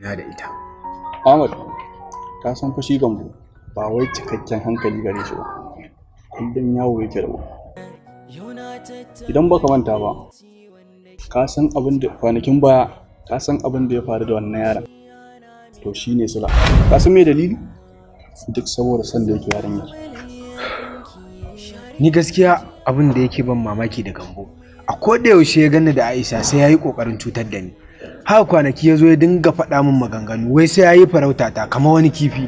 na da ita. Ahmad, ka san fashi Gambo ba wai cikakken hankali gare shi ba. Kullum yawo yake da mu. Idan baka manta ba, ka san abin da kwanakin baya, ka san abin da ya faru da wannan yaron. To shine sula. Ka san me dalili? Duk saboda san da yake yarinyar. Ni gaskiya abin da yake ban mamaki da Gambo. A koda yaushe ya gani da Aisha sai yayi kokarin cutar da ni. Haka kwanaki ya zo ya dinga faɗa min maganganu wai sai yayi farauta ta kamar wani kifi.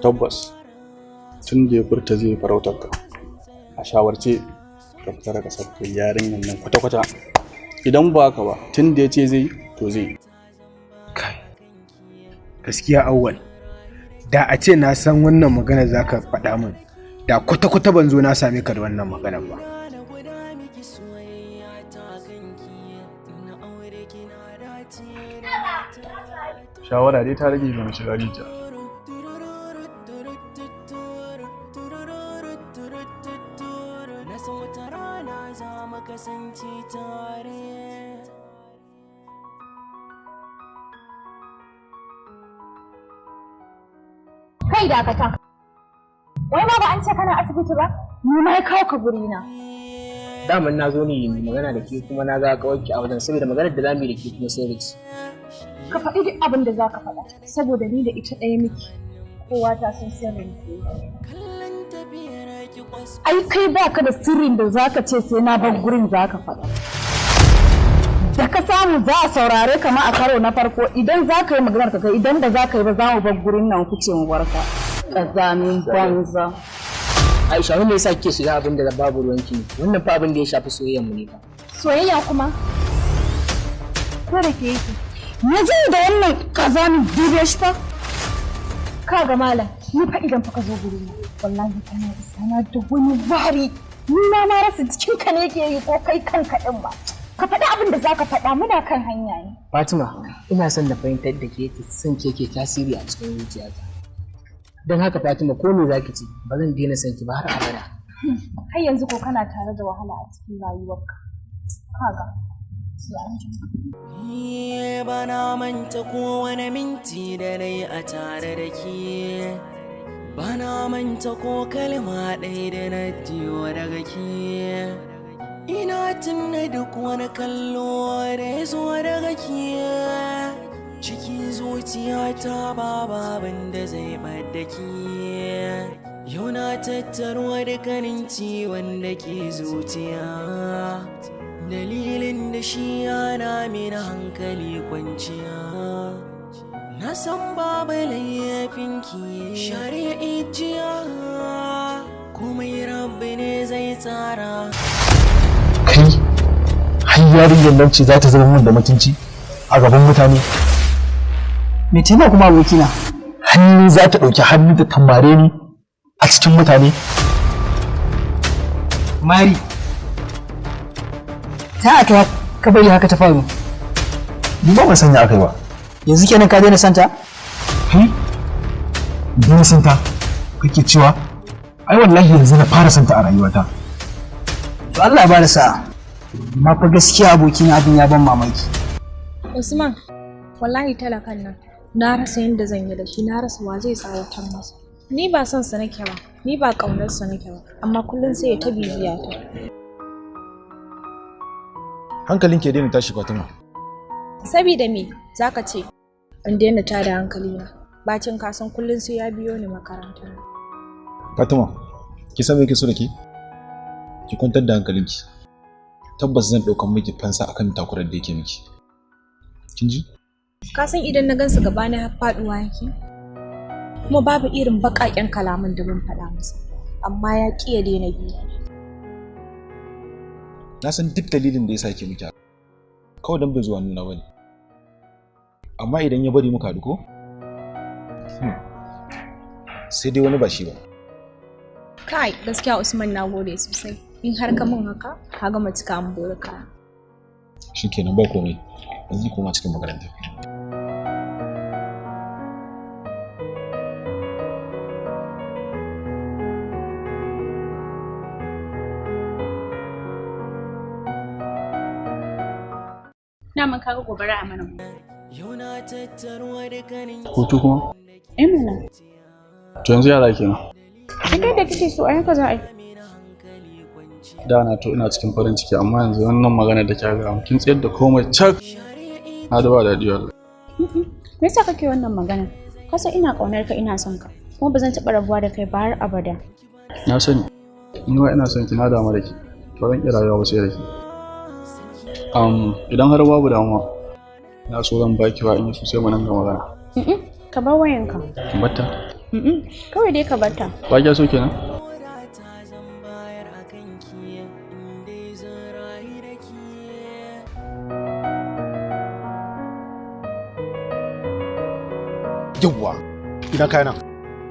Tabbas tun da ya furta zai farautar ka. A shawarce ka fita daga sabgar yarinyar nan kwata-kwata. Idan ba haka ba tun da ya ce zai to zai. Kai. Gaskiya Auwal. Da a ce na san wannan magana zaka faɗa min. Da kwata-kwata ban zo na same ka da wannan magana ba. Shawara dai ta rage ga mai shiga rijiya. Kai dakata. Wai ma ba an ce kana asibiti ba? Ni ma ya kawo ka gurina. Daman na zo ne magana da ke kuma na ga kawarki a wajen saboda maganar da zamu yi da ke kuma sai rici. Ka faɗi duk abin da za ka faɗa saboda ni da ita ɗaya miki. Kowa ta san sirrin ke. Ai kai ba ka da sirrin da za ka ce sai na bar gurin za ka faɗa. Da ka samu za a saurare ka ma a karo na farko idan za ka yi maganar ka kai idan da za ka yi ba za mu bar gurin nan kuce mu barka. Ƙazamin banza. Aisha me yasa kike shiga abin da babu ruwanki ne? Wannan fa abin da ya shafi soyayyar mu ne fa. Soyayya kuma? Ko da ke yake? Yanzu da wannan ƙazamin dube shi fa? Ka ga malam, ni fa idan fa ka zo guri na wallahi kana isa na da wani wari. Ni ma rasa jikinka ne yake yi ko kai kanka ɗin ba. Ka faɗi abin da za ka faɗa muna kan hanya ne. Fatima, ina son da fahimtar da ke son ke tasiri a cikin zuciyata. Don haka Fatima ko me zaki ci ba zan daina son ki ba har abada. Har yanzu ko kana tare da wahala a cikin rayuwarka. Kaga. Bana manta ko wani minti da nayi a tare da ke. Bana manta ko kalma ɗaya da na jiyo daga ke. Ina tunna duk wani kallo da ya zo daga ke. Cikin zuciyata babu abin da zai bada ke. Yau na tattaro dukkanin ciwon da ke zuciya. Dalilin da shi yana mini hankali kwanciya. Na san babu laifinki shari'a jiya. Komai rabbi ne zai tsara. Kai, har yarinyar nan ce za ta zama min da mutunci a gaban mutane. Me tana kuma abokina? Hannu za ta ɗauki hannu ta tambare ni a cikin mutane. Mari. Ta aka ka bari haka ta faru? Ni ba ban sanya aka yi ba. Yanzu kenan ka daina santa? Daina santa? Kake cewa? Ai wallahi yanzu na fara santa a rayuwata. To Allah ya bada sa'a. Amma fa gaskiya abokina abin ya ban mamaki. Usman, wallahi talakan nan na rasa yadda zan yi da shi, na rasa wa zai tsawatar masa. Ni ba son sa nake ba, ni ba kaunar sa nake ba, amma kullum sai ya ta bibiya ta. Hankalin ke daina tashi Fatima. Sabida me zaka ce in daina tada hankali na? Bacin ka san kullum sai ya biyo ni makaranta. Fatima, ki san me yake so da ke? Ki kwantar da hankalinki. Tabbas zan ɗaukan miki fansa akan takurar da yake miki. Kin ji? Ka san idan na gansa gaba na faduwa yake? Kuma babu irin baƙaƙen kalaman da ban faɗa masa, amma ya ƙi ya daina biyu. Na san duk dalilin da ya sake miki haka. Kawai dan bai zuwa nuna bane. Amma idan ya bari muka haɗu ko? Sai dai wani ba shi ba. Kai, gaskiya Usman na gode sosai. In har ka min haka, ka gama cika mun burka. Shikenan ba komai. Yanzu koma cikin makaranta. Daman kaga gobara a mana. Hutu kuma? Mana. To yanzu yara kenan. Kai da kike so a yanka za a yi. Da na to ina cikin farin ciki amma yanzu wannan magana da kika ga kin tsayar da komai cak. Na da ba daɗi wallahi. Me yasa kake wannan magana? Ka san ina kaunar ka ina son ka. Kuma ba zan taɓa rabuwa da kai ba har abada. Na sani. Ni ma ina son ki na damu da ki. Ba zan iya rayuwa ba sai da ki. Idan har babu damuwa na so zan baki wa in yi sosai mu nan ga magana. Ka bar wayanka. Batta. Kawai dai ka barta. Ba kya so kenan? Yawwa, ina kayana.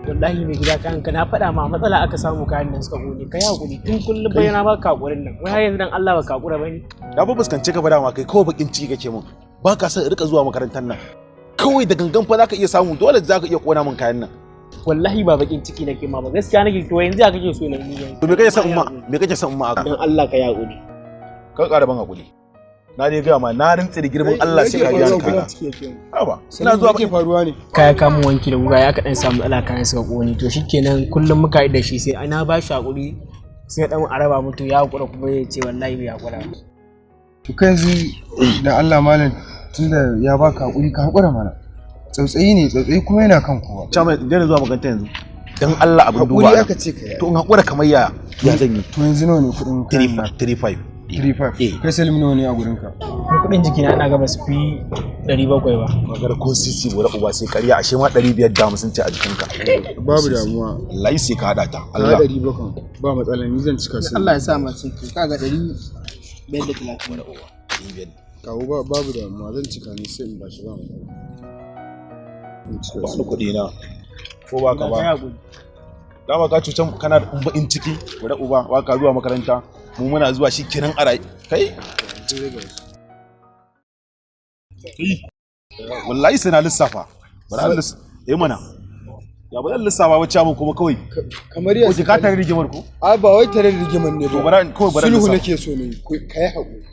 Wallahi mai gida kayan ka na faɗa ma matsala aka samu kayan nan suka gode kai hakuri tun kullum bayyana baka hakurin nan wai har yanzu dan Allah baka hakura bane. Na ba fuskance ka ba dama kai kawai bakin ciki kake mun. Ba ka son rika zuwa makarantar nan. Kawai da gangan fa zaka iya samu dole zaka iya kona min kayan nan. Wallahi ba bakin ciki nake ma ba gaskiya nake to yanzu ya kake so na yi yanzu. To me kake son umma? Me kake son umma aka? Dan Allah ka yi hakuri. Ka ƙara ban hakuri. Na dai ga ma na rintsi da girman Allah sai ka biya ka. Haba, ina zuwa ke faruwa ne. Kaya kamun wanki da guga ya ka dan samu matsala kayan suka kone to shikenan kullum muka yi da shi sai ana ba shi hakuri sai dan araba mutu ya hakura kuma ya ce wallahi bai hakura. To kai yanzu da Allah malam tunda ya baka hakuri ka hakura mana. Tsautsayi ne tsautsayi kuma yana kan kowa. Chama daina zuwa makaranta yanzu. Dan Allah abin duba. Hakuri aka ce ka yi. To in hakura kamar ya zan yi. To yanzu nawa ne kudin 35. 35. Kai Salim nawa ne a gurin ka? Kudin jiki na ga basu fi 700 ba. Magana ko sisi bora uba sai kariya ashe ma 550 ce a jikinka. Babu damuwa. Wallahi sai ka hada ta. Allah 700 ba matsala ni zan cika sai. Allah ya sa masu kaga 530 da uwa. Kawo babu damuwa zan cika ni sai in bashi ba matsala. Ba ni kuɗi na. Ko ba ka ba. Dama ka cucan kana da in ciki bora uba ba ka zuwa makaranta. Mu muna zuwa shi kenan a rai kai wallahi sai na lissafa bara mana ya ba zan lissafa ba cewa kuma kawai kamar ya ko ka tare rigimar ko a ba wai tare rigimar ne ba bara kawai bara sulhu nake so ne kai hakuri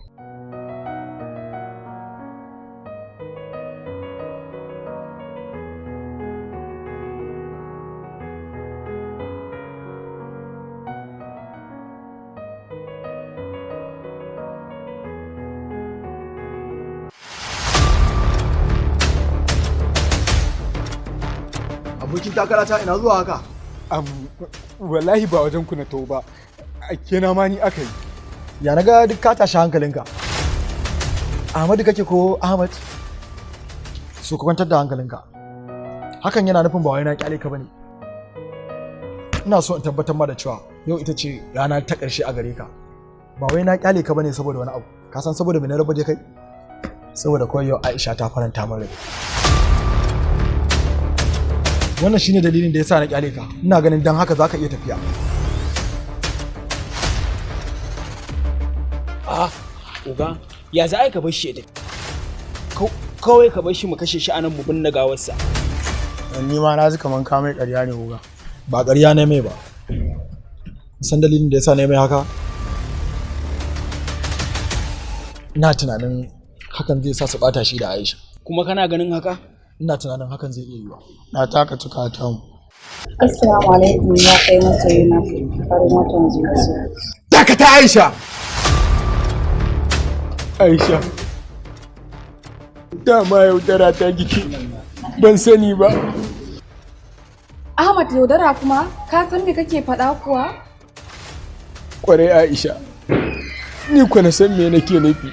abokin takarata ina zuwa haka wallahi ba wajen ku na to ba kenan ma ni aka yi ya naga duk ka tashi hankalinka Ahmadu kake ko Ahmad so ka kwantar da hankalinka hakan yana nufin ba wai na kyale ka bane ina so in tabbatar ma da cewa yau ita ce rana ta ƙarshe a gare ka ba wai na kyale ka bane saboda wani abu ka san saboda me na rabu da kai saboda kawai yau Aisha ta faranta min rai wannan shine dalilin da yasa na kyale ka ina ganin dan haka zaka iya tafiya uga ya za ka bar shi da kawai ka bar shi mu kashe shi anan mu binne gawarsa ni ma na ji kaman ka mai ƙarya ne uga ba ƙarya ne mai ba san dalilin da yasa ne mai haka ina tunanin hakan zai sa su bata shi da Aisha kuma kana ganin haka ina tunanin hakan zai iya yiwa na taka tuka ta mu Assalamu alaikum ya kai masoyina farin watan zuciya. Dakata Aisha Aisha dama yaudara ta giki ban sani ba Ahmad yaudara kuma ka san me kake faɗa kuwa? kwarai Aisha ni kuwa na san me nake nufi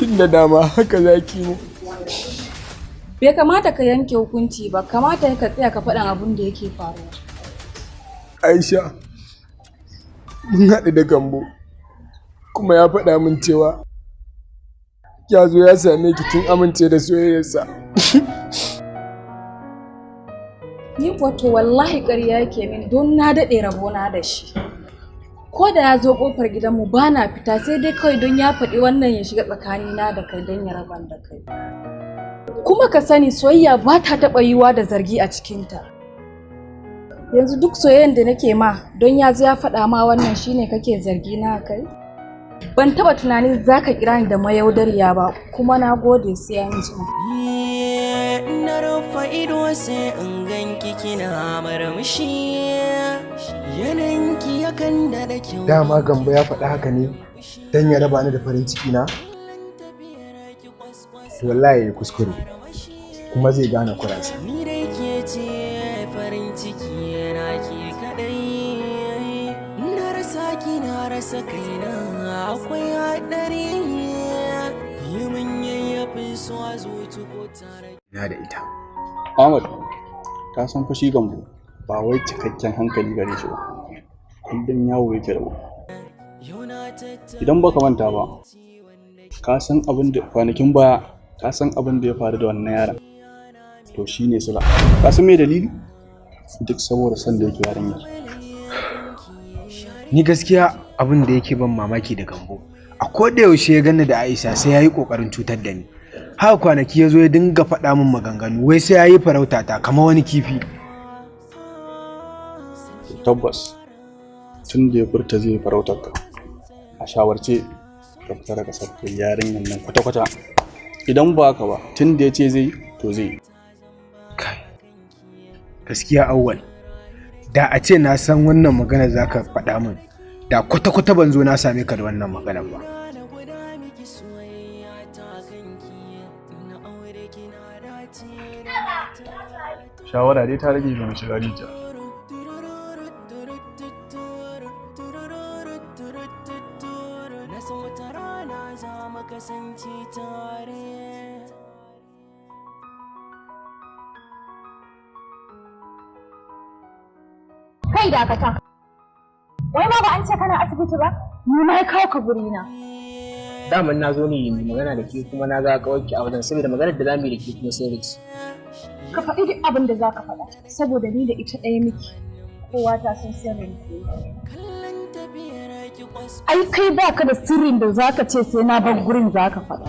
tun da dama haka zaki mu Bai kamata ka yanke hukunci ba, kamata ka tsaya ka faɗan abin da yake faruwa. Aisha, mun haɗu da Gambo, kuma ya faɗa min cewa ya zo ya same ki kin amince da soyayyarsa. Ni kuwa to wallahi ƙarya yake min don na daɗe rabona da shi. Ko da ya zo ƙofar gidanmu ba na fita sai dai kawai don ya faɗi wannan ya shiga tsakanina da kai don ya raban da kai. Kuma ka sani soyayya ba ta taɓa yiwa da zargi a cikinta. Yanzu duk soyayyan da nake ma don ya zo ya faɗa ma wannan shine kake zargi na kai? Ban taba tunanin zaka kira ni da mayaudariya ba, kuma na gode sai an ji. Na rufa ido sai in ganki kina marmashi, yananki yakan da kyau. Dama Gambo ya faɗa haka ne don ya raba ni da farin ciki na? Wallahi ya kuskure, kuma zai gane kuransa. Ni da ke ce farin ciki na ke kadai, na rasa ki na rasa kaina, akwai haɗari, yi min yayyafin so a zuci ko tare. Na da ita. Ahmad, ka san fa shi Gambo ba wai cikakken hankali gare shi ba. Kullum yawo yake da idan baka manta ba, ka san abin da kwanakin baya, ka san abin da ya faru da wannan yaron. To shine sula. Ka san me dalili? Duk saboda san da yake yaron yake. Ni gaskiya abin da yake ban mamaki da Gambo, a koda yaushe ya ganni da Aisha sai yayi kokarin cutar da ni. Haka kwanaki ya zo ya dinga faɗa min maganganu wai sai yayi farauta ta kamar wani kifi. Tabbas tun da ya furta zai farautar ka, a shawarce ka fita daga sabon yarinyar nan kwata-kwata. Idan ba haka ba, tun da ya ce zai to zai. Gaskiya Auwal, da a ce na san wannan magana za ka faɗa min, da kwata-kwata ban zo na same ka da wannan magana ba. Shawara dai ta rage ga mai shiga rijiya. Kai dakata. Wai ma ba an ce kana asibiti ba? Ni ma ya kawo ka guri na. Daman na zo ne mai magana da ke kuma na ga kawarki a wajen saboda maganar da zamu yi da ke kuma sai rici. Ka faɗi duk abin da za ka faɗa, saboda ni da ita ɗaya miki. Kowa ta san sirrin ke. Ai kai ba ka da sirrin da za ka ce sai na bar gurin za ka faɗa.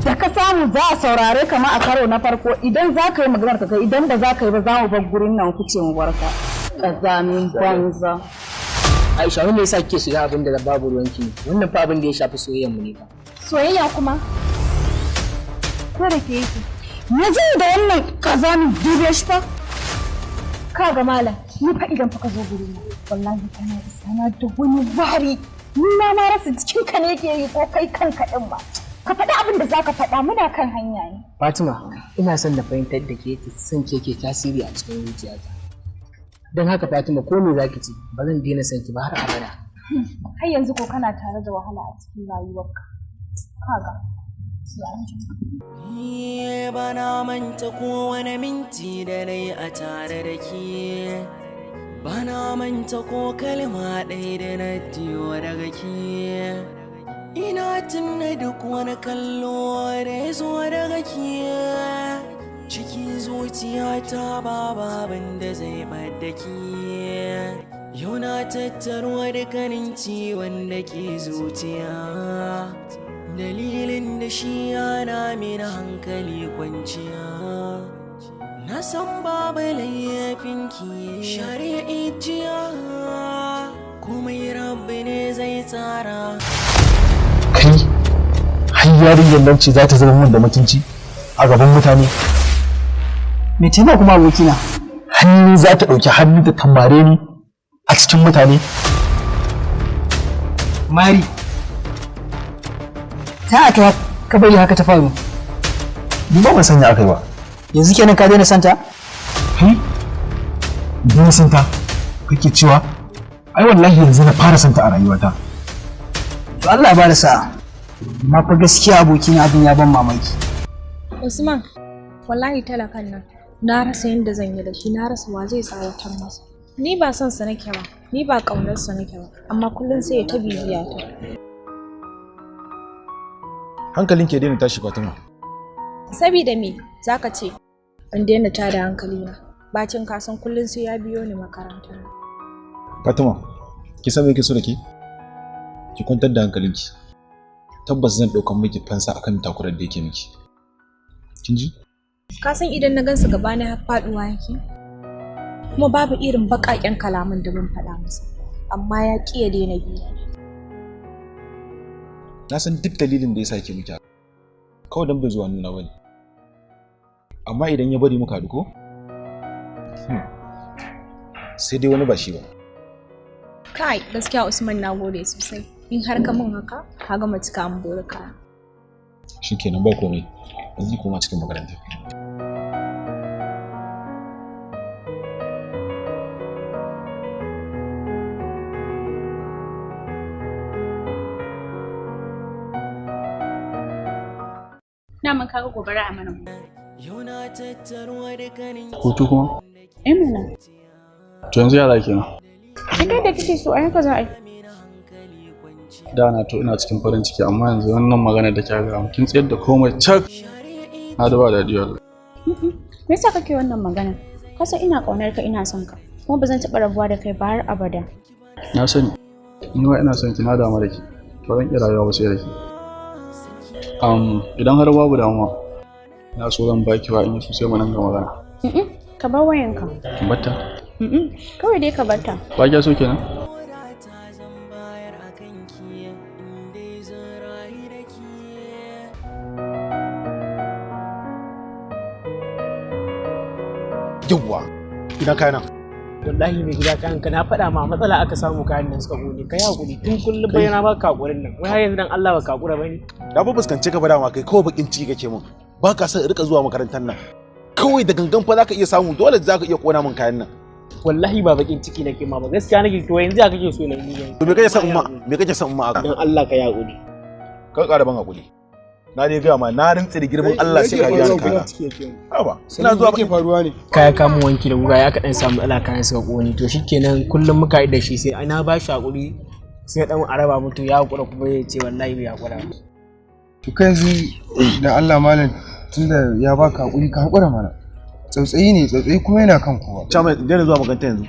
Da ka samu za a saurare ka ma a karo na farko, idan za ka yi maganar ka kai, idan da za ka yi ba za mu bar gurin nan kuce mu barka. Ƙazamin banza. Aisha wanda yasa kike shiga abin da babu ruwanki ne? Wannan fa abin da ya shafi soyayyar mu ne fa. Soyayya kuma? Ko da ke yake? Na zai da wannan ƙazamin dube shi fa? Ka ga malam, ni fa idan fa ka zo guri na, wallahi kana isa na da wani wari. Ni ma rasa jikinka ne yake yi ko kai kanka ɗin ba. Ka faɗi abin da za ka faɗa, muna kan hanya ne. Fatima, ina son na fahimtar da ke son ke tasiri a cikin zuciyata. Don haka Fatima ko me zaki ci, ba zan daina son ki ba har abada. Har yanzu ko kana tare da wahala a cikin rayuwarka. Kaga, sai an ji. Bana manta kowane minti da nayi a tare da ke. Bana manta ko kalma ɗaya da na diyo daga ke. Ina tunna duk wani kallo da ya zo daga ke. Cikin zuciyata babu abin da zai bada ke. Yau na tattaro dukkanin ciwon da ke zuciya. Dalilin da shi yana mini hankali kwanciya. Na san babu laifinki shari'a ijiya. Kuma rabbi ne zai tsara. Kai, har yarinyar nan ce za ta zama mun da mutunci a gaban mutane. Me taimaka kuma abokina? Hannu za ta ɗauki hannu ta tambare ni a cikin mutane. Mari, ta aka ka bari haka ta faru? Ni ba ban sanya aka yi ba. Yanzu kenan ka daina santa? Kai, daina santa kake cewa? Ai wallahi yanzu na fara santa a rayuwata. To Allah ya bada sa'a. Amma fa gaskiya abokina abin ya ban mamaki. Usman, wallahi talakan nan na rasa yadda zan yi da shi, na rasa wa zai tsawatar masa. Ni ba son sa nake ba, ni ba kaunar sa nake ba, amma kullum sai ya ta bibiya ta. Hankalin ke daina tashi Fatima. Sabida me zaka ce an daina tada hankali na? Bacin ka san kullum sai ya biyo ni makaranta. Fatima, ki san me yake so da ke? Ki kwantar da hankalinki. Tabbas zan ɗaukan miki fansa akan takurar da yake miki. Kin ji? Ka san idan na gansu gaba na faduwa yake? Kuma babu irin baƙaƙen kalaman da ban faɗa masa, amma ya ƙi ya daina biyu. Na san duk dalilin da yasa yake miki haka. Kawai dan bai zuwa nuna bane. Amma idan ya bari muka duko? Sai dai wani ba shi ba. Kai, gaskiya Usman na gode sosai. In har ka mun haka, ka gama cika mun burka. Shikenan ba komai. Yanzu koma cikin makaranta. Daman kaga gobara a mana. Hutu kuma? Mana. To yanzu yara kenan. Kai da kike so a yanka za a yi. Da na to ina cikin farin ciki amma yanzu wannan magana da kika ga kin tsayar da komai cak. Na da ba daɗi wallahi. Me yasa kake wannan magana? Kasa ina kaunar ka ina son ka. Kuma ba zan taɓa rabuwa da kai ba har abada. Na sani. Ni ma ina son ki na damu da ki. Ba zan iya rayuwa ba sai da ki. Idan har babu damuwa, na so zan baki wa in yi sai mu nan ga magana. Ka bar wayanka. Batta? Kawai dai ka batta. Ba ki so kenan? Yawwa, ina kayana. Wallahi mai gida kayan ka na faɗa ma matsala aka samu kayan nan suka gode. Kai hakuri tun kullum bayyana baka hakurin nan. Wai har yanzu dan Allah baka hakura bane. Da ba fuskance ka ba dama kai kawai bakin ciki kake mun. Ba ka son rika zuwa makarantar nan. Kawai da gangan fa zaka iya samu dole zaka iya kona min kayan nan. Wallahi ba bakin ciki nake ma ba gaskiya nake to yanzu ya kake so na yi yanzu. To me kake son umma? Me kake son umma? Dan Allah ka yi hakuri. Ka ƙara ban hakuri. Na dai ga ma na rantsi da girman Allah sai ka gyara kana. Haba, ina zuwa ke faruwa ne. Kaya kamun wanki da wura ya kadan samu matsala kayan suka koni to shikenan kullum muka yi da shi sai ana ba shi hakuri sai dan araba mutu ya hakura kuma ya ce wallahi bai hakura. To kai yanzu da Allah malam tunda ya baka hakuri ka hakura mana. Tsautsayi ne tsautsayi kuma yana kan kowa. Chama dai zuwa makaranta yanzu.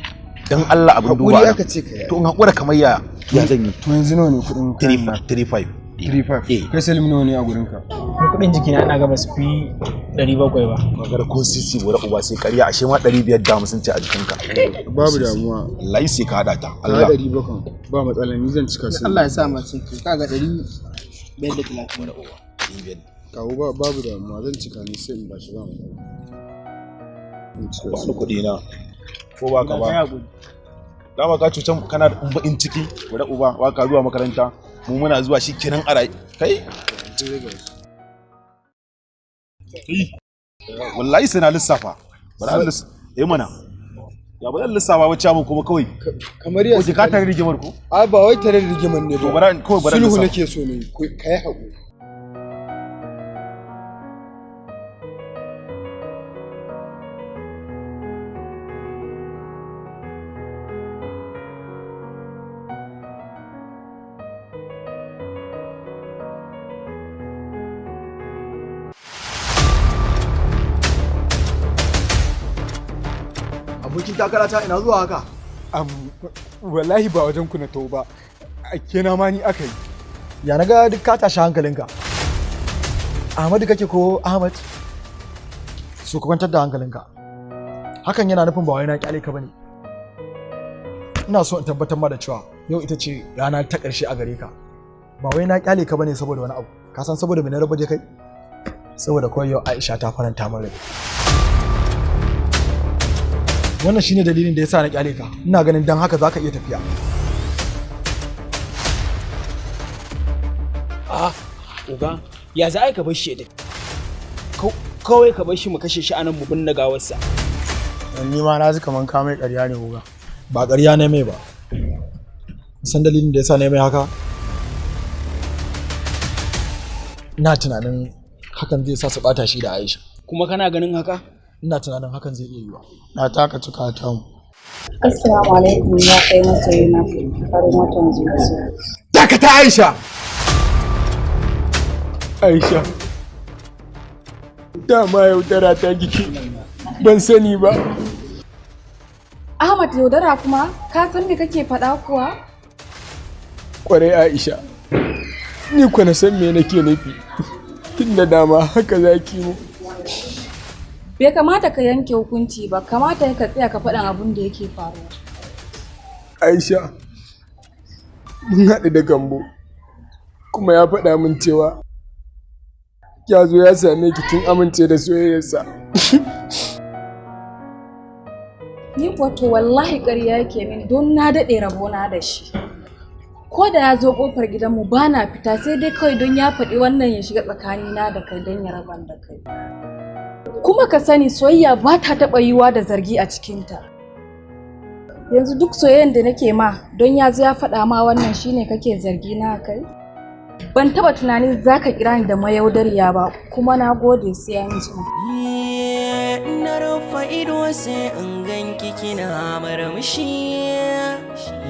Dan Allah abin duba. Hakuri aka ce ka. To in hakura kamar ya zan yi. To yanzu nawa ne kudin 35. 35. Kai Salim nawa ne a gurin ka? Kudin jikina ina ga basu fi 700 ba. Magar ko sisi bora uba sai ƙarya ashe ma 550 ce a jikinka. Babu damuwa. Wallahi sai ka hada ta. Allah 700 ba matsala ni zan cika sai. Allah ya sa masu kaga 530 bora uba. 500. Kawo babu damuwa zan cika ni sai in bashi ba mu. Ba kuɗi na. Ko ba ka ba. Dama ka cutan kana da bakin ciki bora uba ba ka zuwa makaranta. Mu muna zuwa shi kenan a rai kai wallahi sai na lissafa ba mana ya ba lissafa wacce mu kuma kawai kamar yanzu ka tare rigimar ko a ba wai tare rigimar ne ba kawai bara sulhu nake so ne kai haƙuri abokin takara ta ina zuwa haka wallahi ba wajen ku na to ba kena ma ni aka yi ya naga duk ka tashi hankalinka Ahmadu kake ko Ahmad su ka kwantar da hankalinka hakan yana nufin ba wai na kyale ka bane ina so in tabbatar ma da cewa yau ita ce rana ta ƙarshe a gare ka ba wai na kyale ka bane saboda wani abu ka san saboda me na rabu je kai saboda kawai yau Aisha ta faranta min rai wannan shine dalilin da yasa na kyale ka ina ganin dan haka zaka iya tafiya uga ya za ka bar shi da kawai ka bar shi mu kashe shi anan mu binne gawarsa ni ma na ji kaman ka mai ƙarya ne uga ba ƙarya ne mai ba san dalilin da yasa ne mai haka ina tunanin hakan zai sa su bata shi da Aisha kuma kana ganin haka ina tunanin hakan zai iya yiwa na taka cika ta mu Assalamu alaikum ya kai masoyina farin watan zuwa dakata Aisha Aisha dama yaudara ta giki ban sani ba Ahmad yaudara kuma ka san me kake faɗa kuwa kwarai Aisha ni kuwa na san me nake nufi tun da dama haka zaki mu bai kamata ka yanke hukunci ba kamata ka tsaya ka faɗan abin da yake faruwa Aisha mun haɗu da Gambo kuma ya faɗa min cewa ya zo ya same ki kin amince da soyayyarsa. Ni wato wallahi ƙarya yake min don na daɗe rabona da shi. Ko da ya zo ƙofar gidanmu ba na fita sai dai kawai don ya faɗi wannan ya shiga tsakanina da kai don ya raban da kai. Kuma ka sani soyayya ba ta taɓa yiwa da zargi a cikinta. Yanzu duk soyayyen da nake ma don ya zo ya faɗa ma wannan shine kake zargi na kai? Ban taɓa tunanin za ka kira ni da mayaudariya ba kuma na gode sai an ji. Na rufa ido sai in ganki kina murmushi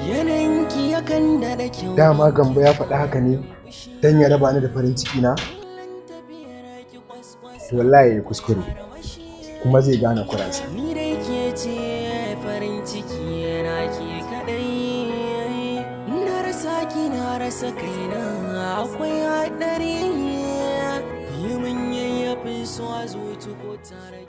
yananki yakan da kyau. Dama Gambo ya faɗa haka ne don ya raba ni da farin ciki na? Wallahi ya kuskure kuma zai gane kuransa. Ni dai ke ce farin ciki na ke kadai, na rasa ki na rasa kaina akwai haɗari, yi min yayyafin so a zuci ko tare.